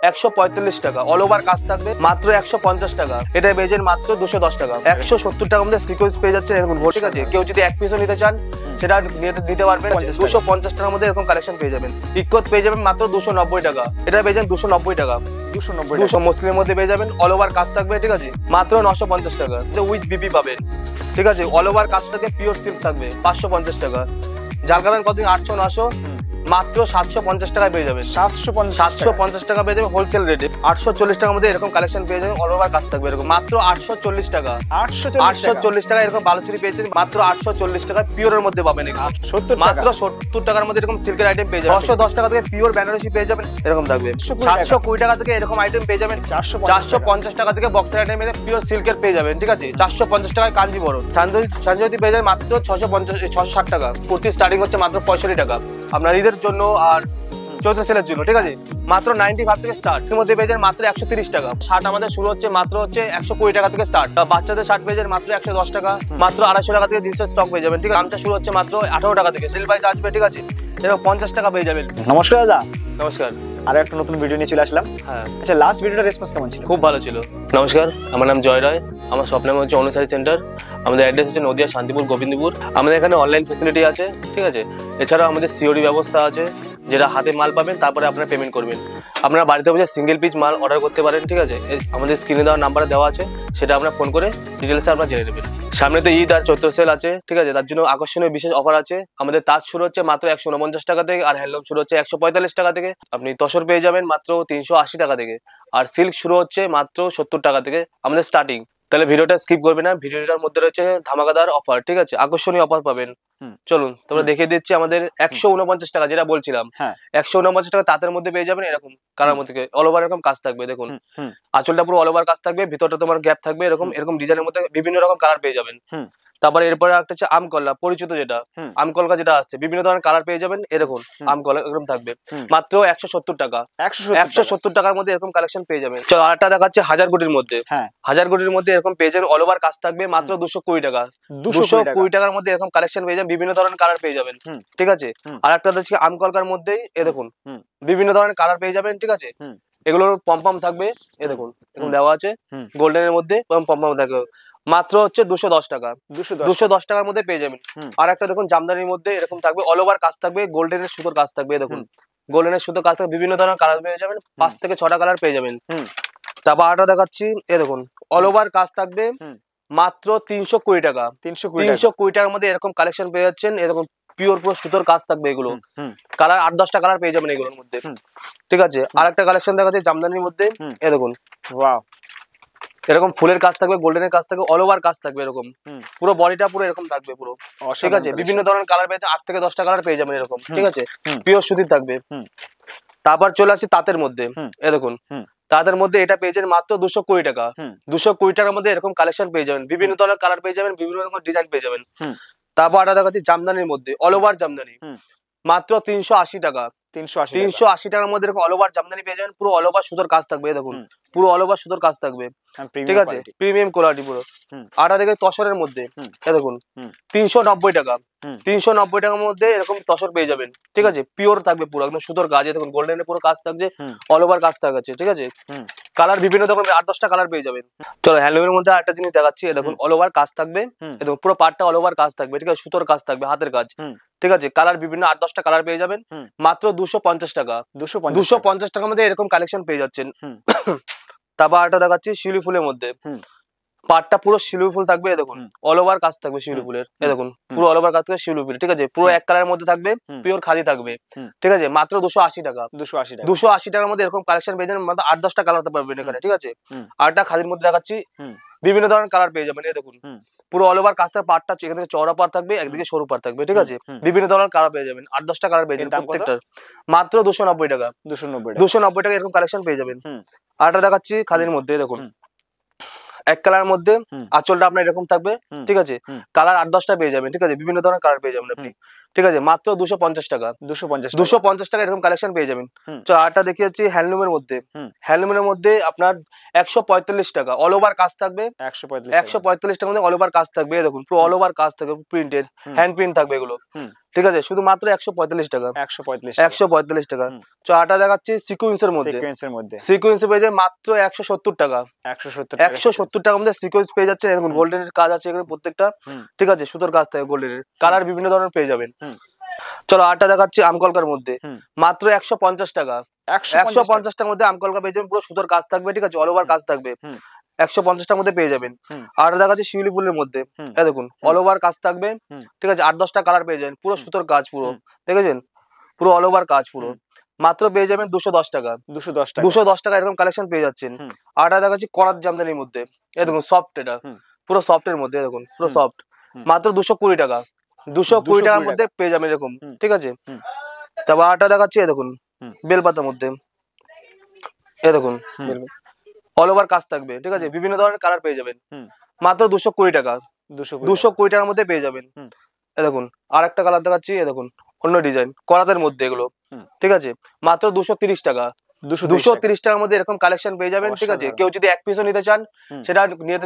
145 টাকা, all over কাজ থাকবে মাত্র 150 টাকা। এটা পেয়ে যাবেন মাত্র 210 টাকা। 170 টাকার মধ্যে সিকোয়েন্স পেয়ে যাচ্ছে এরকম, ঠিক আছে। কেউ যদি এক পিসও নিতে চান সেটা নিতে পারবেন। 250 টাকার মধ্যে এরকম কালেকশন পেয়ে যাবেন। ইকোত পেয়ে যাবেন মাত্র 290 টাকা। এটা পেয়ে যাবেন 290 টাকা। 290 মুসলিমের মধ্যে পেয়ে যাবেন, অল ওভার কাজ থাকবে, ঠিক আছে, মাত্র 950 টাকা। উইথ বিপি পাবেন, ঠিক আছে। অল ওভার কাজ থাকবে, পিওর সিল্ক থাকবে 550 টাকা। যার কারণে কত 800 900 মাত্র 750 টাকায় পেয়ে যাবেন। 750 টাকা পেয়ে যাবেন হোলসেল রেটে। 840 টাকার মধ্যে এরকম কালেকশন পেয়ে যাবেন, অল ওভার কাজ থাকবে এরকম মাত্র 840 টাকা। 840 টাকা এরকম বালুচুরি পেয়েছেন মাত্র 840 টাকা। পিওরের মধ্যে পাবেন মাত্র 70 টাকার মধ্যে এরকম সিল্কের আইটেম পেয়ে যাবেন। 910 টাকা থেকে পিওর বেনারসি পেয়ে যাবেন এরকম থাকবে। 720 টাকা থেকে এরকম আইটেম পেয়ে যাবেন। 450 টাকা থেকে বক্সের আইটেম পিওর সিল্কের পেয়ে যাবেন, ঠিক আছে। 450 টাকায় কাঞ্জিবরম। সঞ্জয়তি পেয়ে যাবেন মাত্র 660 টাকা। কুর্তি স্টার্টিং হচ্ছে মাত্র 65 টাকা আপনার ঈদের জন্য আর চৈত্র সেলের জন্য, ঠিক আছে। মাত্র 95 থেকে স্টার্ট। এর মধ্যে পেয়ে যাবেন মাত্র 130 টাকা। শার্ট আমাদের শুরু হচ্ছে মাত্র 120 টাকা থেকে স্টার্ট। বাচ্চাদের শার্ট পেয়ে যাবেন মাত্র 110 টাকা। মাত্র 250 টাকা থেকে জিন্সের স্টক পেয়ে যাবেন, ঠিক আছে। গামছা শুরু হচ্ছে মাত্র 18 টাকা থেকে। সেল প্রাইস আসবে, ঠিক আছে, এরকম 50 টাকা পেয়ে যাবেন। নমস্কার দাদা। নমস্কার। আর একটা নতুন ভিডিও নিয়ে চলে আসলাম। হ্যাঁ, আচ্ছা, লাস্ট ভিডিওটার রেসপন্স কেমন ছিল? খুব ভালো ছিল। নমস্কার, আমার নাম জয় রায়। আমার শপ নাম হচ্ছে অনুসারী সেন্টার। আমাদের অ্যাড্রেস হচ্ছে নদিয়া শান্তিপুর গোবিন্দপুর। আমাদের এখানে অনলাইন ফেসিলিটি আছে, ঠিক আছে। এছাড়াও আমাদের সিওডি ব্যবস্থা আছে, যেটা হাতে মাল পাবেন তারপরে আপনারা পেমেন্ট করবেন। আপনারা বাড়িতে বসে সিঙ্গেল পিস মাল অর্ডার করতে পারেন, ঠিক আছে। আমাদের স্ক্রিনে দেওয়া নাম্বারে দেওয়া আছে, সেটা আপনারা ফোন করে ডিটেলসে আপনারা জেনে নেবেন। সামনে তো ঈদ আর চৈত্র সেল আছে, ঠিক আছে। তার জন্য আকর্ষণীয় বিশেষ অফার আছে। আমাদের তাজ শুরু হচ্ছে মাত্র 149 টাকা থেকে, আর হ্যান্ডলুম শুরু হচ্ছে 145 টাকা থেকে। আপনি তসর পেয়ে যাবেন মাত্র 380 টাকা থেকে, আর সিল্ক শুরু হচ্ছে মাত্র 70 টাকা থেকে আমাদের স্টার্টিং। তাহলে ভিডিওটা স্কিপ করবে না, ভিডিওটার মধ্যে রয়েছে ধামাকাদার অফার, ঠিক আছে, আকর্ষণীয় অফার পাবেন। চলুন তোমরা দেখিয়ে দিচ্ছি। আমাদের 149 টাকা যেটা বলছিলাম, 149 টাকা তাঁতের মধ্যে পেয়ে যাবেন এরকম কালার মধ্যে অল ওভার এরকম কাজ থাকবে। দেখুন আঁচলটা পুরো অল ওভার কাজ থাকবে, ভিতরটা তোমার গ্যাপ থাকবে এরকম এরকম ডিজাইনের মধ্যে বিভিন্ন রকম কালার পেয়ে যাবেন। তারপরে এরপরে একটা হচ্ছে আমকলা, পরিচিত যেটা আমকলকা যেটা আসছে, বিভিন্ন ধরনের কালার পেয়ে যাবেন এরকম আমকলা এরকম থাকবে মাত্র 170 টাকা। 170 টাকার মধ্যে এরকম কালেকশন পেয়ে যাবেন। চলো আরেকটা দেখাচ্ছে হাজার কোটির মধ্যে। হাজার কোটির মধ্যে এরকম পেয়ে যাবেন, অল ওভার কাজ থাকবে মাত্র 220 টাকা। 220 টাকার মধ্যে এরকম কালেকশন পেয়ে যাবেন, বিভিন্ন ধরনের কালার পেয়ে যাবেন, ঠিক আছে। আর একটা হচ্ছে আমকলকার মধ্যেই এ দেখুন বিভিন্ন ধরনের কালার পেয়ে যাবেন, ঠিক আছে। এগুলোর পম্পম থাকবে, এ দেখুন এরকম দেওয়া আছে গোল্ডেনের মধ্যে পম্পম থাকবে মাত্র হচ্ছে 210 টাকা। 210 টাকার মধ্যে পেয়ে যাবেন। আর একটা দেখুন জামদানির মধ্যে এরকম থাকবে, অল ওভার কাজ থাকবে, গোল্ডেনের সুতোর কাজ থাকবে, দেখুন গোল্ডেনের সুতোর কাজ থাকবে, বিভিন্ন ধরনের কালার পেয়ে যাবেন, 5 থেকে 6টা কালার পেয়ে যাবেন। তারপর আরেকটা দেখাচ্ছি, এ দেখুন অল ওভার কাজ থাকবে মাত্র 320 টাকা। 320 টাকার মধ্যে এরকম কালেকশন পেয়ে যাচ্ছেন। এরকম পিওর পুরো সুতোর কাজ থাকবে, এগুলো কালার 8-10টা কালার পেয়ে যাবেন এগুলোর মধ্যে, ঠিক আছে। আর একটা কালেকশন দেখাচ্ছি জামদানির মধ্যে, এ দেখুন ওয়াও এরকম ফুলের কাজ থাকবে, গোল্ডেনের কাজ থাকবে, অল ওভার কাজ থাকবে এরকম পুরো বডিটা পুরো এরকম থাকবে পুরো, ঠিক আছে। বিভিন্ন ধরনের কালার পেয়ে যাবেন, 8 থেকে 10টা কালার পেয়ে যাবেন এরকম, ঠিক আছে, পিওর সুতির থাকবে। তারপর চলে আসছি তাঁতের মধ্যে, এ দেখুন তাদের মধ্যে এটা পেয়ে যাবেন মাত্র 220 টাকা। 220 টাকার মধ্যে এরকম কালেকশন পেয়ে যাবেন, বিভিন্ন ধরনের কালার পেয়ে যাবেন, বিভিন্ন রকম ডিজাইন পেয়ে যাবেন। তারপর এটা দেখাচ্ছি জামদানির মধ্যে, অল ওভার জামদানি মাত্র 380 টাকা। 380 টাকার মধ্যে এরকম অল ওভার জামদানি পেয়ে যাবেন, পুরো অল ওভার সুতোর কাজ থাকবে, দেখুন পুরো অল ওভার সুতোর কাজ থাকবে, ঠিক আছে, প্রিমিয়াম কোয়ালিটি পুরো। আর দেখে তসরের মধ্যে এ দেখুন 390 টাকা। 390 টাকার মধ্যে এরকম তসর পেয়ে যাবেন, ঠিক আছে, পিওর থাকবে পুরো একদম সুতোর কাজ, দেখুন গোল্ডেনের পুরো কাজ থাকছে, অল ওভার কাজ থাকছে, ঠিক আছে। কালার বিভিন্ন রকমের 8-10টা কালার পেয়ে যাবেন। চলো হ্যান্ডলুমের মধ্যে একটা জিনিস দেখাচ্ছি, দেখুন অল ওভার কাজ থাকবে, দেখুন পুরো পার্টটা অল ওভার কাজ থাকবে, ঠিক আছে, সুতোর কাজ থাকবে, হাতের কাজ, ঠিক আছে। কালার বিভিন্ন 8-10টা কালার পেয়ে যাবেন মাত্র 250 টাকা। 250 টাকার মধ্যে এরকম কালেকশন পেয়ে যাচ্ছেন। তারপর একটা দেখাচ্ছি শিউলি ফুলের মধ্যে, পাটটা পুরো শিউলি ফুল থাকবে, দেখুন অল ওভার কাজ থাকবে শিউলি ফুলের, দেখুন পুরো অল ওভার কাজ থাকবে শিউলি ফুল, ঠিক আছে, পুরো এক কালারের মধ্যে থাকবে, পিওর খাদি থাকবে, ঠিক আছে, মাত্র 280 টাকা। 280 টাকার মধ্যে এরকম কালেকশন পেয়ে যাবেন, মাত্র 8-10টা কালার হতে পারবেন এখানে, ঠিক আছে। আরেকটা খাদির মধ্যে দেখাচ্ছি, বিভিন্ন ধরনের কালার পেয়ে যাবেন, এই দেখুন পুরো অল ওভার কাজটা পাটটা এখান থেকে চওড়া পাট থাকবে, একদিকে সরু পাট থাকবে, ঠিক আছে, বিভিন্ন ধরনের কালার পেয়ে যাবেন, 8-10টা কালার পেয়ে যাবেন প্রত্যেকটার, মাত্র 290 টাকা। 290 টাকা এরকম কালেকশন পেয়ে যাবেন। আরেকটা দেখাচ্ছি খাদির মধ্যে, দেখুন এক কালার মধ্যে আঁচলটা আপনার এরকম থাকবে, ঠিক আছে, কালার 8-10টা পেয়ে যাবেন, ঠিক আছে, বিভিন্ন ধরনের কালার পেয়ে যাবেন আপনি, ঠিক আছে, মাত্র 250 টাকা। 250 টাকা এরকম কালেকশন পেয়ে যাবেন। তো আরেকটা দেখিয়ে যাচ্ছি হ্যান্ডলুমের মধ্যে, হ্যান্ডলুমের মধ্যে আপনার 145 টাকা, অল ওভার কাজ থাকবে, 145 টাকার মধ্যে অল ওভার কাজ থাকবে, দেখুন পুরো অল ওভার কাজ থাকবে, প্রিন্টেড হ্যান্ড প্রিন্ট থাকবে এগুলো, ঠিক আছে, শুধুমাত্র 145 টাকা। 145 145 টাকা। হুম। তো আটা দেখাচ্ছি সিকোয়েন্সের মধ্যে। সিকোয়েন্সের মধ্যে সিকোয়েন্স পেয়ে যায় মাত্র 170 টাকা। 170 টাকার মধ্যে সিকোয়েন্স পেয়ে যাচ্ছে। দেখুন হুম। গোল্ডেনের কাজ আছে এখানে প্রত্যেকটা, হুম। ঠিক আছে, সুতোর কাজ থাকে গোল্ডেনের, কালার বিভিন্ন ধরনের পেয়ে যাবেন। হুম। চলো আটা দেখাচ্ছি আমকলকার মধ্যে, হুম। মাত্র 150 টাকা। 150 টাকার মধ্যে আমকলকা পেয়ে যাবেন, পুরো সুতোর কাজ থাকবে, ঠিক আছে, অল ওভার কাজ থাকবে। হুম। 150 টাকার মধ্যে পেয়ে যাবেন। হুম। আর দেখাচ্ছি শিউলি ফুলের মধ্যে, হুম। এই দেখুন অল ওভার কাজ থাকবে, হুম। ঠিক আছে, 8-10টা কালার পেয়ে যাবেন, পুরো সুতোর কাজ পুরো, হুম। দেখেছেন, পুরো অল ওভার কাজ পুরো। হুম। মাত্র পেয়ে যাবেন 210 টাকা। 210 টাকা। 210 টাকা এরকম কালেকশন পেয়ে যাচ্ছেন। হুম। আর এটা দেখাচ্ছি করাত জামদানির মধ্যে, এই দেখুন সফট, এটা হুম। পুরো সফটের মধ্যে, এই দেখুন পুরো হুম। সফট, হুম। মাত্র 220 টাকা। 220 টাকার মধ্যে পেয়ে যাবেন এরকম, হুম। ঠিক আছে। হুম। তারপর আটা দেখাচ্ছি, এই দেখুন হুম। বেলপাতার মধ্যে, এই দেখুন হুম। অল ওভার কাজ থাকবে, ঠিক আছে, বিভিন্ন ধরনের কালার পেয়ে যাবেন। হুম। মাত্র 220 টাকা। 220 টাকার মধ্যে পেয়ে যাবেন। হুম। এই দেখুন আর একটা কালার দেখাচ্ছি, এই দেখুন অন্য ডিজাইন করাতের মধ্যে এগুলো, হুম। ঠিক আছে, মাত্র 230 টাকা। 230 টাকার মধ্যে এরকম কালেকশন পেয়ে যাবেন, ঠিক আছে। অসাধারণ। কেউ যদি এক পিসও নিতে চান হুম। সেটা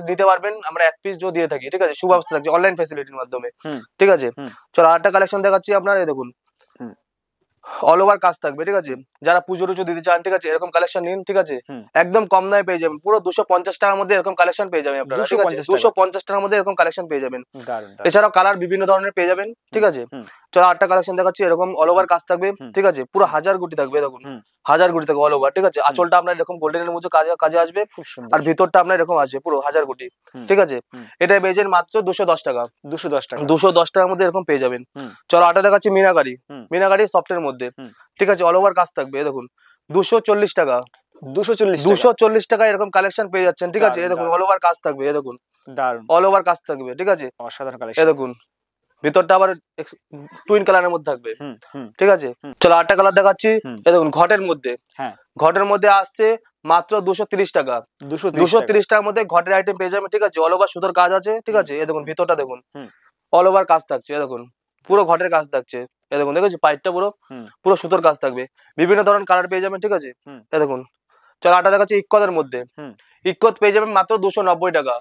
নিতে পারবেন, আমরা এক পিস দিয়ে থাকি, ঠিক আছে, সুব্যবস্থা থাকছে অনলাইন ফ্যাসিলিটির মাধ্যমে, হুম। ঠিক আছে। হুম। চলো আরেকটা কালেকশন দেখাচ্ছি আপনার, এই দেখুন হুম। অল ওভার কাজ থাকবে, ঠিক আছে, যারা পুজো টুজো দিতে চান, ঠিক আছে, এরকম কালেকশন নিন, ঠিক আছে, হুম। একদম কম দামে পেয়ে যাবেন, পুরো 250 টাকার মধ্যে এরকম কালেকশন পেয়ে যাবেন আপনারা, ঠিক আছে, 250 টাকার মধ্যে এরকম কালেকশন পেয়ে যাবেন। দারুণ। এছাড়াও কালার বিভিন্ন ধরনের পেয়ে যাবেন, ঠিক আছে। হুম। চলো আটটা কালেকশন দেখাচ্ছি, এরকম অল ওভার কাজ থাকবে, হুম। ঠিক আছে, পুরো হাজার গুটি থাকবে, দেখুন হুম। হাজার গুটি থাকবে অল ওভার, ঠিক আছে। আঁচলটা আপনার এরকম গোল্ডেনের মধ্যে কাজে আসবে, খুব সুন্দর। আর ভিতরটা আপনার এরকম আসবে পুরো হাজার গুটি, হুম। ঠিক আছে। হুম। এটা পেয়ে যাবেন মাত্র 210 টাকা। 210 টাকা। 210 টাকার মধ্যে এরকম পেয়ে যাবেন। হুম। চলো আটা দেখাচ্ছি মিনাকারি, হুম। মিনাকারি সফটের মধ্যে, হুম। ঠিক আছে, অল ওভার কাজ থাকবে, এই দেখুন 240 টাকা। 240 টাকা। 240 টাকা এরকম কালেকশন পেয়ে যাচ্ছেন, ঠিক আছে, এই দেখুন দারুণ। অল ওভার কাজ থাকবে, এই দেখুন দারুণ। অল ওভার কাজ থাকবে, ঠিক আছে, অসাধারণ এই কালেকশন। দেখুন ভিতরটা আবার টুইন কালারের মধ্যে থাকবে, হুম। হুম। ঠিক আছে। হুম। চলো আটটা কালার দেখাচ্ছি, হুম। এই দেখুন ঘটের মধ্যে, হ্যাঁ। ঘটের মধ্যে আসছে মাত্র 230 টাকা। 230 টাকার মধ্যে ঘটের আইটেম পেয়ে যাবেন, ঠিক আছে, অল ওভার সুতোর কাজ আছে, ঠিক আছে, এই দেখুন ভিতরটা দেখুন হুম। অল ওভার কাজ থাকছে, এই দেখুন পুরো ঘটের কাজ থাকছে, এই দেখুন দেখেছি পাইপটা পুরো হুম। পুরো সুতোর কাজ থাকবে, বিভিন্ন ধরনের কালার পেয়ে যাবেন, ঠিক আছে। হুম। এই দেখুন চলো আটা দেখাচ্ছি ইক্কতের মধ্যে, হুম। ইক্কত পেয়ে যাবেন মাত্র 290 টাকা।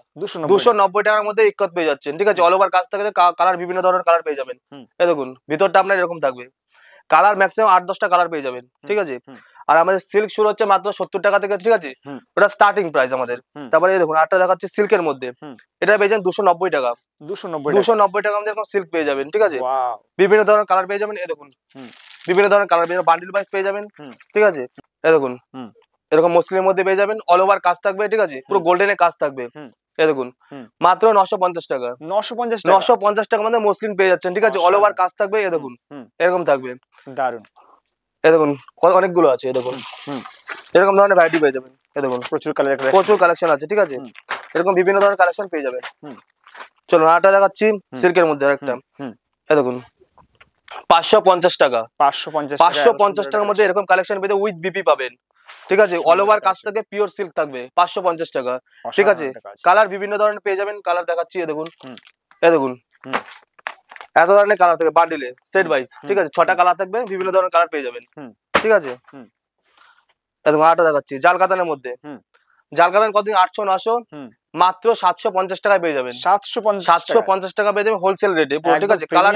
290 টাকার মধ্যে ইক্কত পেয়ে যাচ্ছেন, ঠিক আছে, অল ওভার কাজ থাকছে, কালার বিভিন্ন ধরনের কালার পেয়ে যাবেন। হুম। এই দেখুন ভিতরটা আপনার এরকম থাকবে, কালার ম্যাক্সিমাম 8-10টা কালার পেয়ে যাবেন, ঠিক আছে। হুম। আর আমাদের সিল্ক শুরু হচ্ছে মাত্র 70 টাকা থেকে, ঠিক আছে, হুম। ওটা স্টার্টিং প্রাইস আমাদের। হুম। তারপরে এই দেখুন আটটা দেখাচ্ছে সিল্কের মধ্যে, হুম। এটা পেয়ে যাবেন 290 টাকা। 290 টাকা আমাদের এরকম সিল্ক পেয়ে যাবেন, ঠিক আছে, ওয়াও। বিভিন্ন ধরনের কালার পেয়ে যাবেন, এই দেখুন হুম। বিভিন্ন ধরনের কালার পেয়ে যাবেন, বান্ডিল ওয়াইজ পেয়ে যাবেন, হুম। ঠিক আছে, এই দেখুন হুম। এরকম মসলিনের মধ্যে পেয়ে যাবেন, অল ওভার কাজ থাকবে, ঠিক আছে, পুরো গোল্ডেনের কাজ থাকবে, হুম। এই দেখুন হুম। মাত্র 950 টাকা। 950 টাকা। 950 টাকার মধ্যে মসলিন পেয়ে যাচ্ছেন, ঠিক আছে, অল ওভার কাজ থাকবে, এই দেখুন হুম। এরকম থাকবে, দারুণ। এই দেখুন অনেকগুলো আছে, এই দেখুন হুম। এরকম ধরনের ভ্যারাইটি পেয়ে যাবেন, এই দেখুন প্রচুর কালার। প্রচুর কালেকশন আছে, ঠিক আছে, হুম। এরকম বিভিন্ন ধরনের কালেকশন পেয়ে যাবেন। হুম। চলো আটা দেখাচ্ছি সিল্কের মধ্যে একটা, হুম। এই দেখুন 550 টাকা। 550 টাকার মধ্যে এরকম কালেকশন পেয়ে উইথ বিপি পাবেন, ঠিক আছে, অল ওভার কাজ থাকবে, পিওর সিল্ক থাকবে, 550 টাকা, ঠিক আছে। কালার বিভিন্ন ধরনের পেয়ে যাবেন, কালার দেখাচ্ছি, এই দেখুন এই দেখুন হুম। এত ধরনের কালার থাকবে বান্ডিলে সেট ওয়াইজ, ঠিক আছে, 6টা কালার থাকবে, বিভিন্ন ধরনের কালার পেয়ে যাবেন, হুম। ঠিক আছে। হুম। এই দেখুন আটা দেখাচ্ছি জাল কাতানের মধ্যে, হুম। জাল কাতান কতদিন 800-900, হুম। মাত্র 750 টাকায় পেয়ে যাবেন। 750 টাকা পেয়ে যাবেন হোলসেল রেটে, ঠিক আছে, কালার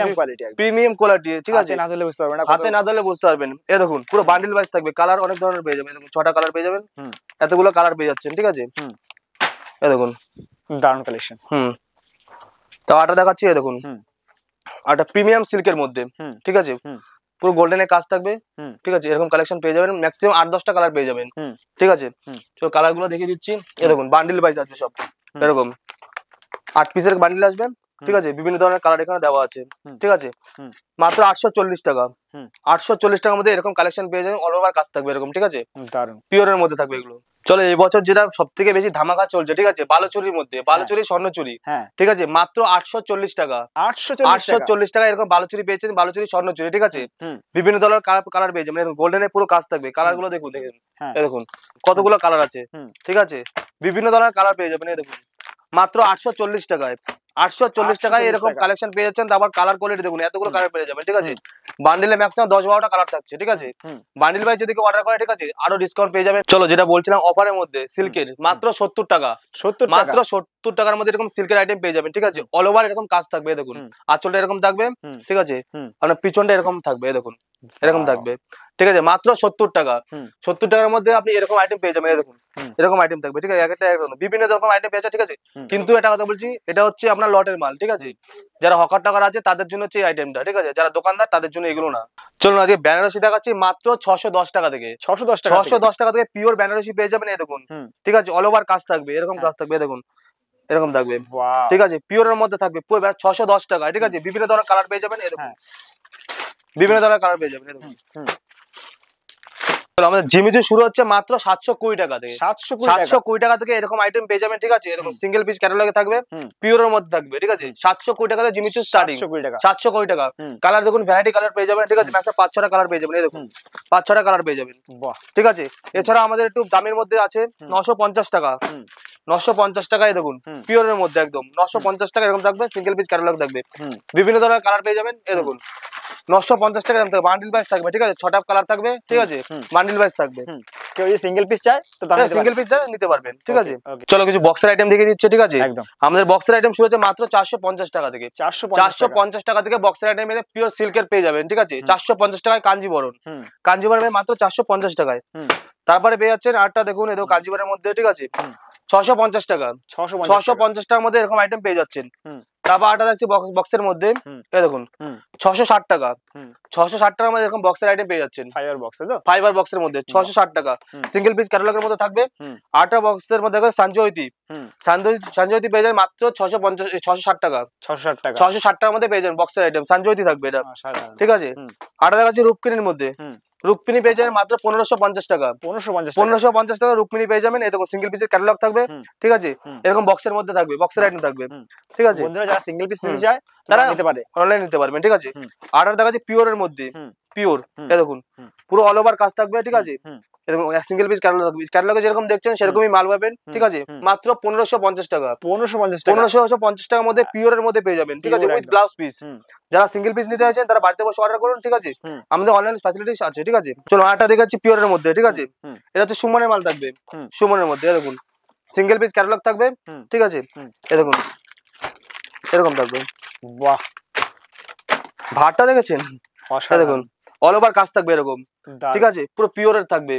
প্রিমিয়াম কোয়ালিটি, ঠিক আছে, হাতে না ধরলে বুঝতে পারবেন না, হাতে না ধরলে বুঝতে পারবেন। এই দেখুন পুরো বান্ডিল ওয়াইজ থাকবে, কালার অনেক ধরনের পেয়ে যাবেন, দেখুন 6টা কালার পেয়ে যাবেন, হুম। এতগুলো কালার পেয়ে যাচ্ছেন, ঠিক আছে। হুম। এই দেখুন দারুণ কালেকশন। হুম। তো আটা দেখাচ্ছি, এই দেখুন হুম। আটা প্রিমিয়াম সিল্কের মধ্যে, হুম। ঠিক আছে, হুম। পুরো গোল্ডেনের কাজ থাকবে, হুম। ঠিক আছে, এরকম কালেকশন পেয়ে যাবেন, ম্যাক্সিমাম 8-10টা কালার পেয়ে যাবেন, হুম। ঠিক আছে। হুম। চলো কালার গুলো দেখিয়ে দিচ্ছি, এই দেখুন বান্ডিল ওয়াইজ আছে সব, এরকম 8 পিসের বান্ডিল আসবেন, ঠিক আছে, বিভিন্ন ধরনের কালার এখানে দেওয়া আছে, ঠিক আছে, মাত্র 840 টাকা। 840 টাকার মধ্যে এরকম কালেকশন পেয়ে যাবেন, অল ওভার কাজ থাকবে এরকম, ঠিক আছে, দারুণ পিওরের মধ্যে থাকবে এগুলো। চলো এই বছর যেটা সব থেকে বেশি ধামাকা চলছে, ঠিক আছে, বালুচুরির মধ্যে, বালুচুরি স্বর্ণচুরি, ঠিক আছে, মাত্র 840 টাকা। 840 টাকা এরকম বালুচুরি পেয়েছেন, বালুচুরি স্বর্ণচুরি, ঠিক আছে, বিভিন্ন ধরনের কালার পেয়ে যাবেন, গোল্ডেনের পুরো কাজ থাকবে, কালার গুলো দেখুন, দেখুন এই দেখুন কতগুলো কালার আছে, ঠিক আছে, বিভিন্ন ধরনের কালার পেয়ে যাবেন, এই দেখুন মাত্র 840 টাকায়। 840 টাকায় এরকম টাকা। কালেকশন পেয়ে যাচ্ছেন। তারপর কালার কোয়ালিটি দেখুন, এতগুলো কালার পেয়ে যাবেন, ঠিক আছে। বান্ডিলে ম্যাক্সিমাম 10-12টা কালার থাকছে, ঠিক আছে। বান্ডিল ওয়াইজ যদি কেউ অর্ডার করে, ঠিক আছে, আরো ডিসকাউন্ট পেয়ে যাবেন। চলো, যেটা বলছিলাম অফারের মধ্যে সিল্কের মাত্র 70 টাকা, 70 টাকা মাত্র 70 টাকার মধ্যে এরকম সিল্কের আইটেম পেয়ে যাবেন, ঠিক আছে। অল ওভার এরকম কাজ থাকবে, এই দেখুন আঁচলটা এরকম থাকবে, ঠিক আছে। আপনার পিছনটা এরকম থাকবে, এই দেখুন এরকম থাকবে, ঠিক আছে। মাত্র 70 টাকা, 70 টাকার মধ্যে আপনি এরকম আইটেম পেয়ে যাবেন, এই দেখুন এরকম আইটেম থাকবে, ঠিক আছে। এক একটা একরকম বিভিন্ন রকম আইটেম পেয়ে যাচ্ছে, ঠিক আছে। কিন্তু এটা কথা বলছি, এটা হচ্ছে আপনার লটের মাল, ঠিক আছে। যারা হকার টাকার আছে তাদের জন্য হচ্ছে এই আইটেমটা, ঠিক আছে। যারা দোকানদার তাদের জন্য এগুলো না। চলুন আজকে বেনারসি দেখাচ্ছি মাত্র 610 টাকা থেকে। 610 টাকা 610 টাকা থেকে পিওর বেনারসি পেয়ে যাবেন, এই দেখুন, ঠিক আছে। অল ওভার কাজ থাকবে, এরকম কাজ থাকবে, এই দেখুন এরকম থাকবে, ওয়াও ঠিক আছে। পিওরের মধ্যে থাকবে পুরো 610 টাকা, ঠিক আছে। বিভিন্ন ধরনের কালার পেয়ে যাবেন, এই দেখুন বিভিন্ন ধরনের কালার পেয়ে যাবেন, এই দেখুন। চলো, আমাদের জিমিচু শুরু হচ্ছে মাত্র 720 টাকা থেকে। 720 টাকা থেকে এরকম আইটেম পেয়ে যাবেন, ঠিক আছে। এরকম সিঙ্গেল পিস ক্যাটালগে থাকবে, পিওরের মধ্যে থাকবে, ঠিক আছে। 720 টাকা থেকে জিমিচু স্টার্টিং, 720 টাকা। কালার দেখুন, ভ্যারাইটি কালার পেয়ে যাবেন, ঠিক আছে। ম্যাক্সিমাম 5-6টা কালার পেয়ে যাবেন, এই দেখুন 5-6টা কালার পেয়ে যাবেন, ঠিক আছে। এছাড়া আমাদের একটু দামের মধ্যে আছে 950 টাকা, 950 টাকায় দেখুন পিওরের মধ্যে একদম 950 টাকা এরকম থাকবে, সিঙ্গেল পিস ক্যাটালগ থাকবে, বিভিন্ন ধরনের কালার পেয়ে যাবেন, এই দেখুন 950 টাকা দাম থাকবে। বান্ডিল ওয়াইজ থাকবে, ঠিক আছে। 6টা কালার থাকবে, ঠিক আছে। বান্ডিল ওয়াইজ থাকবে। কেউ যদি সিঙ্গেল পিস চায় তো দাম সিঙ্গেল পিস নিতে পারবেন, ঠিক আছে। চলো, কিছু বক্সের আইটেম দেখে দিচ্ছি, ঠিক আছে। আমাদের বক্সের আইটেম শুরু হচ্ছে মাত্র 450 টাকা থেকে। 450 টাকা থেকে বক্সের আইটেম এর পিওর সিল্কের পেয়ে যাবেন, ঠিক আছে। 450 টাকায় কাঞ্জিবরণ, কাঞ্জিবরণের মাত্র 450 টাকায়। তারপরে পেয়ে যাচ্ছেন আটটা দেখুন, এই দেখুন কাঞ্জিবরণের মধ্যে, ঠিক আছে। 650 টাকা, 650 টাকার মধ্যে এরকম আইটেম পেয়ে যাচ্ছেন। তারপর আটা দেখছি বক্সের মধ্যে, এই দেখুন 660 টাকা, 660 টাকার মধ্যে এরকম বক্সের আইটেম পেয়ে যাচ্ছেন। ফাইবার বক্সের মধ্যে 660 টাকা, সিঙ্গেল পিস ক্যাটালগের মধ্যে থাকবে। আটা বক্সের মধ্যে সঞ্জয়তি, সঞ্জয়তি পেয়ে যাবেন মাত্র 660 টাকা, 660 টাকার মধ্যে পেয়ে যাবেন বক্সের আইটেম, সঞ্জয়তি থাকবে এটা, ঠিক আছে। আটা দেখাচ্ছি রূপকিনির মধ্যে, রুকমিনি পেয়ে যাবেন মাত্র 1550 টাকা, 1550 টাকা রুকমিনি পেয়ে যাবেন, এই দেখো সিঙ্গেল পিসের ক্যাটালগ থাকবে, ঠিক আছে। এরকম বক্সের মধ্যে থাকবে, বক্সের আইটেম থাকবে, ঠিক আছে। বন্ধুরা যারা সিঙ্গেল পিস নিতে চায় তারা নিতে পারে, অনলাইন নিতে পারবেন, ঠিক আছে। আটার দেখাচ্ছি পিওরের মধ্যে, পিওর, এই দেখুন পুরো অল ওভার কাজ থাকবে, ঠিক আছে। এরকম সিঙ্গেল পিস ক্যাটালগ থাকবে, ক্যাটালগে যেরকম দেখছেন সেরকমই মাল পাবেন, ঠিক আছে। মাত্র 1550 টাকা, 1550 টাকার মধ্যে পিওরের মধ্যে পেয়ে যাবেন, ঠিক আছে, উইথ ব্লাউজ পিস। যারা সিঙ্গেল পিস নিতে চাইছেন তারা বাড়িতে বসে অর্ডার করুন, ঠিক আছে। আমাদের অনলাইন ফ্যাসিলিটিস আছে, ঠিক আছে। চলো, আটা দেখাচ্ছি পিওরের মধ্যে, ঠিক আছে। এটা হচ্ছে সুমনের মাল থাকবে, সুমনের মধ্যে, দেখুন সিঙ্গেল পিস ক্যাটালগ থাকবে, ঠিক আছে। এই দেখুন এরকম থাকবে, বাহ, ভাতটা দেখেছেন, দেখুন অল ওভার কাজ থাকবে এরকম, ঠিক আছে। পুরো পিওরের থাকবে,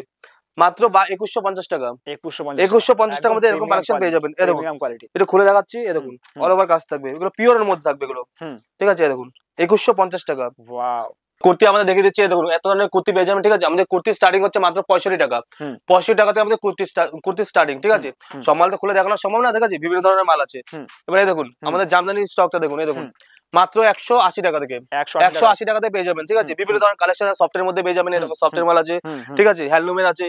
মাত্র 2150 টাকা, 2150 টাকার মধ্যে এরকম কালেকশন পেয়ে যাবেন, এই দেখুন এটা খুলে দেখাচ্ছি, এই দেখুন অল ওভার কাজ থাকবে, এগুলো পিওরের মধ্যে থাকবে এগুলো, ঠিক আছে। এই দেখুন 2150 টাকা। ওয়াও, কুর্তি আমাদের দেখে দিচ্ছি, দেখুন এত ধরনের কুর্তি পেয়ে যাবেন, ঠিক আছে। আমাদের কুর্তি স্টার্টিং হচ্ছে মাত্র 65 টাকা, 65 টাকা থেকে আমাদের কুর্তি স্টার্টিং, ঠিক আছে। সব মাল তো খুলে দেখানো সম্ভব না, ঠিক আছে, বিভিন্ন ধরনের মাল আছে। এবার এই দেখুন আমাদের জামদানি স্টকটা দেখুন, এই দেখুন মাত্র 180 টাকা থেকে, 180 টাকাতে পেয়ে যাবেন, ঠিক আছে। বিভিন্ন ধরনের কালেকশন সফটের মধ্যে পেয়ে যাবেন, এরকম সফটের মাল আছে, ঠিক আছে। হ্যান্ডলুমের আছে,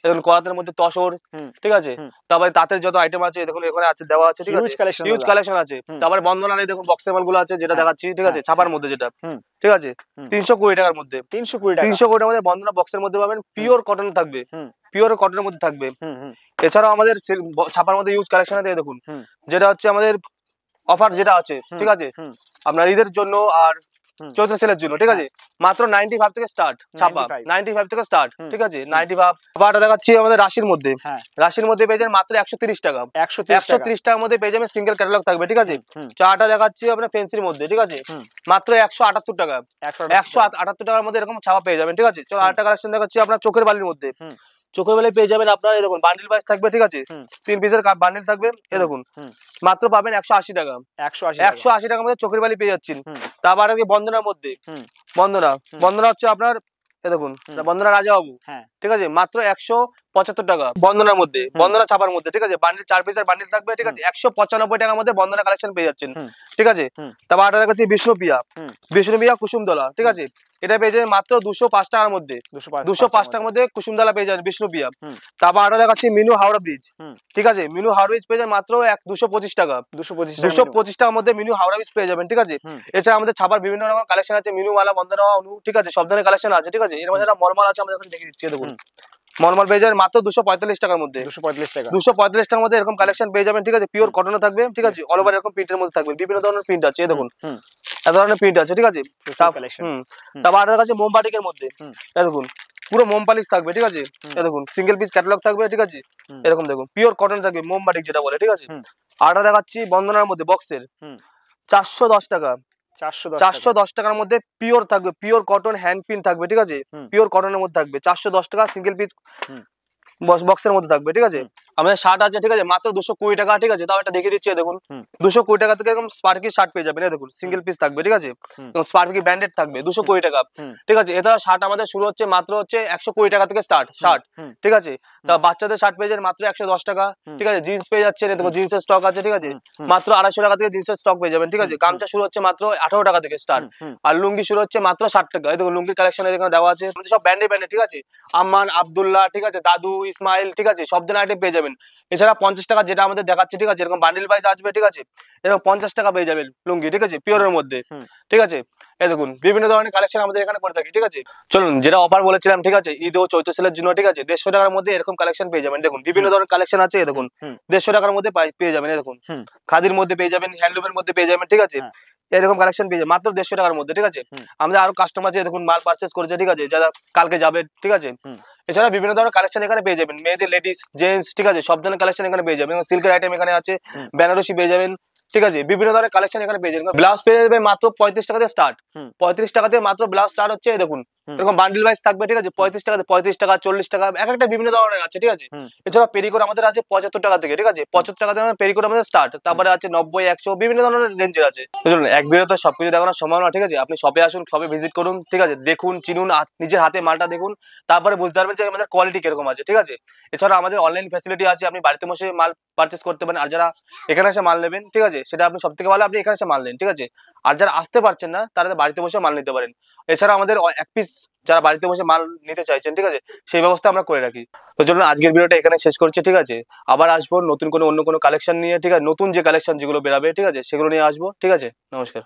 দেখুন করাতের মধ্যে তসর, ঠিক আছে। তারপরে তাঁতের যত আইটেম আছে দেখুন এখানে আছে, দেওয়া আছে, ঠিক আছে, হিউজ কালেকশন আছে। তারপরে বন্ধনার এই দেখুন বক্সের মালগুলো আছে, যেটা দেখাচ্ছি, ঠিক আছে, ছাপার মধ্যে যেটা, ঠিক আছে। 320 টাকার মধ্যে, 320 টাকার মধ্যে বন্ধনা বক্সের মধ্যে পাবেন, পিওর কটন থাকবে, পিওর কটনের মধ্যে থাকবে। এছাড়াও আমাদের ছাপার মধ্যে ইউজ কালেকশন আছে, দেখুন যেটা হচ্ছে আমাদের অফার যেটা আছে, ঠিক আছে, আপনার ঈদের জন্য আর চৈত্র সেলের জন্য, ঠিক আছে। মাত্র 95 থেকে স্টার্ট ছাপা, 95 থেকে স্টার্ট, ঠিক আছে। 95 আবার দেখাচ্ছি আমাদের রাশির মধ্যে, রাশির মধ্যে পেয়ে যাবেন মাত্র 130 টাকা, 130 টাকার মধ্যে পেয়ে যাবেন, সিঙ্গেল ক্যাটালগ থাকবে, ঠিক আছে। চাটা দেখাচ্ছি আপনার ফেন্সির মধ্যে, ঠিক আছে, মাত্র 178 টাকা, 178 টাকার মধ্যে এরকম ছাপা পেয়ে যাবেন, ঠিক আছে। চলো আরেকটা কালেকশন দেখাচ্ছি আপনার চোখের বালির মধ্যে, চোখের বালি পেয়ে যাবেন আপনার, এই দেখুন বান্ডিল ওয়াইজ থাকবে, ঠিক আছে। 3 পিসের বান্ডিল থাকবে, এই দেখুন মাত্র পাবেন 180 টাকা, 180 টাকার মধ্যে চোখের বালি পেয়ে যাচ্ছেন। তারপরে বন্দনার মধ্যে, বন্দনা হচ্ছে আপনার, এই দেখুন বন্দনা রাজাবাবু, ঠিক আছে, মাত্র 175 টাকা বন্দনার মধ্যে, বন্দনা ছাপার মধ্যে, ঠিক আছে। বান্ডিল 4 পিসের বান্ডিল থাকবে, ঠিক আছে। 195 টাকার মধ্যে বন্দনা কালেকশন পেয়ে যাচ্ছেন, ঠিক আছে। তারপর আটা দেখাচ্ছি বিষ্ণুপিয়া কুসুমদলা, ঠিক আছে। এটা পেয়ে যাবেন মাত্র 205 টাকার মধ্যে, 205 টাকার মধ্যে কুসুমদলা পেয়ে যাবেন বিষ্ণুপিয়া। তারপর আটা দেখাচ্ছি মিনু হাওড়া ব্রিজ, ঠিক আছে। মিনু হাওড়া ব্রিজ পেয়ে যাবেন মাত্র 225 টাকা, 225 টাকার মধ্যে মিনু হাওড়া ব্রিজ পেয়ে যাবেন, ঠিক আছে। এছাড়া আমাদের ছাপার বিভিন্ন রকম কালেকশন আছে, মিনু মালা, বন্দনা, অনু, ঠিক আছে, সব ধরনের কালেকশন আছে, ঠিক আছে। এর মধ্যে একটা মলমাল আছে, আমাদের এখন দেখে দিচ্ছি, দেখুন নর্মাল পেয়ে যাবেন মাত্র 245 টাকার মধ্যে। 245 টাকা। 245 টাকার মধ্যে এরকম কালেকশন পেয়ে যাবেন, ঠিক আছে। পিওর কটনে থাকবে, ঠিক আছে। অল ওভার এরকম প্রিন্টের মধ্যে থাকবে, বিভিন্ন ধরনের প্রিন্ট আছে, এই দেখুন এত ধরনের প্রিন্ট আছে, ঠিক আছে। কালেকশন। তারপর আর কাছে মোমবাটিকের মধ্যে এই দেখুন পুরো মোম পালিশ থাকবে, ঠিক আছে। এই দেখুন সিঙ্গেল পিস ক্যাটালগ থাকবে, ঠিক আছে। এরকম দেখুন পিওর কটন থাকবে, মোমবাটিক যেটা বলে, ঠিক আছে। আরটা দেখাচ্ছি বন্দনার মধ্যে বক্সের 410 টাকা। 410 টাকার মধ্যে পিওর থাকবে, পিওর কটন হ্যান্ড পিন থাকবে, ঠিক আছে। পিওর কটনের মধ্যে থাকবে 410 টাকা সিঙ্গেল পিস বক্সের মধ্যে থাকবে, ঠিক আছে। আমাদের শার্ট আছে, ঠিক আছে, মাত্র 220 টাকা, ঠিক আছে। তাও এটা দেখিয়ে দিচ্ছি, দেখুন 220 টাকা থেকে এরকম স্পার্কি শার্ট পেয়ে যাবেন, এই দেখুন সিঙ্গেল পিস থাকবে, ঠিক আছে। এবং স্পার্কি ব্র্যান্ডেড থাকবে 220 টাকা, ঠিক আছে। এছাড়া শার্ট আমাদের শুরু হচ্ছে মাত্র হচ্ছে 120 টাকা থেকে স্টার্ট শার্ট, ঠিক আছে। তা বাচ্চাদের শার্ট পেয়ে যাবেন মাত্র 110 টাকা, ঠিক আছে। জিন্স পেয়ে যাচ্ছেন, দেখো জিন্সের স্টক আছে, ঠিক আছে, মাত্র 250 টাকা থেকে জিন্সের স্টক পেয়ে যাবেন, ঠিক আছে। গামছা শুরু হচ্ছে মাত্র 18 টাকা থেকে স্টার্ট, আর লুঙ্গি শুরু হচ্ছে মাত্র 60 টাকা। এই দেখো লুঙ্গির কালেকশন এখানে দেওয়া আছে, সব ব্র্যান্ডে, ঠিক আছে। আম্মান, আব্দুল্লাহ, ঠিক আছে, দাদু, ইসমাইল, ঠিক আছে, সব ধরনের আইটেম পেয়ে যাবেন। এছাড়া 50 টাকা যেটা আমাদের দেখাচ্ছে, ঠিক আছে, এরকম বান্ডিল ওয়াইজ আসবে, ঠিক আছে। এরকম 50 টাকা পেয়ে যাবেন লুঙ্গি, ঠিক আছে, পিওরের মধ্যে, ঠিক আছে। এই দেখুন বিভিন্ন ধরনের কালেকশন আমাদের এখানে করে থাকি, ঠিক আছে। চলুন যেটা অফার বলেছিলাম, ঠিক আছে, ঈদ ও চৈত্র সেলের জন্য, ঠিক আছে, 150 টাকার মধ্যে এরকম কালেকশন পেয়ে যাবেন। দেখুন বিভিন্ন ধরনের কালেকশন আছে, দেখুন 150 টাকার মধ্যে পেয়ে যাবেন, এই দেখুন খাদির মধ্যে পেয়ে যাবেন, হ্যান্ডলুমের মধ্যে পেয়ে যাবেন, ঠিক আছে। এরকম কালেকশন পেয়ে যাবেন মাত্র 150 টাকার মধ্যে, ঠিক আছে। আমাদের আরো কাস্টমার আছে, দেখুন মাল পারচেস করেছে, ঠিক আছে, যারা কালকে যাবে, ঠিক আছে। এছাড়া বিভিন্ন ধরনের কালেকশন এখানে পেয়ে যাবেন, মেয়েদের, লেডিস, জেন্টস, ঠিক আছে, সব ধরনের কালেকশন এখানে পেয়ে যাবেন। সিল্কের আইটেম এখানে আছে, বেনারসি পেয়ে যাবেন, ঠিক আছে, বিভিন্ন ধরনের কালেকশন এখানে পেয়ে যাবেন। ব্লাউজ পেয়ে যাবে মাত্র 35 টাকা থেকে স্টার্ট, 35 টাকা থেকে মাত্র ব্লাউজ স্টার্ট হচ্ছে, এই দেখুন এরকম বান্ডিল ওয়াইজ থাকবে, ঠিক আছে। 35 টাকা, 35 টাকা, 40 টাকা, এক একটা বিভিন্ন ধরনের আছে, ঠিক আছে। এছাড়া পেরিকোট আমাদের আছে 75 টাকা থেকে, ঠিক আছে, 75 টাকা থেকে পেরিকোট আমাদের স্টার্ট। তারপরে আছে 90, 100 বিভিন্ন ধরনের রেঞ্জের আছে। চলুন এক ভিডিওতে সবকিছু দেখানোর সম্ভব না, ঠিক আছে। আপনি শপে আসুন, শপে ভিজিট করুন, ঠিক আছে, দেখুন, চিনুন, নিজের হাতে মালটা দেখুন, তারপরে বুঝতে পারবেন যে আমাদের কোয়ালিটি কিরকম আছে, ঠিক আছে। এছাড়া আমাদের অনলাইন ফ্যাসিলিটি আছে, আপনি বাড়িতে বসে মাল পারচেস করতে পারেন। আর যারা এখানে এসে মাল নেবেন, ঠিক আছে, সেটা আপনি সব থেকে ভালো আপনি এখানে এসে মাল নেন, ঠিক আছে। আর যারা আসতে পারছেন না তারা বাড়িতে বসে মাল নিতে পারেন। এছাড়া আমাদের এক পিস যারা বাড়িতে বসে মাল নিতে চাইছেন, ঠিক আছে, সেই ব্যবস্থা আমরা করে রাখি। তো চলুন আজকের ভিডিওটা এখানে শেষ করছি, ঠিক আছে। আবার আসবো নতুন কোনো অন্য কোনো কালেকশন নিয়ে, ঠিক আছে, নতুন যে কালেকশন যেগুলো বেরাবে, ঠিক আছে, সেগুলো নিয়ে আসবো, ঠিক আছে। নমস্কার।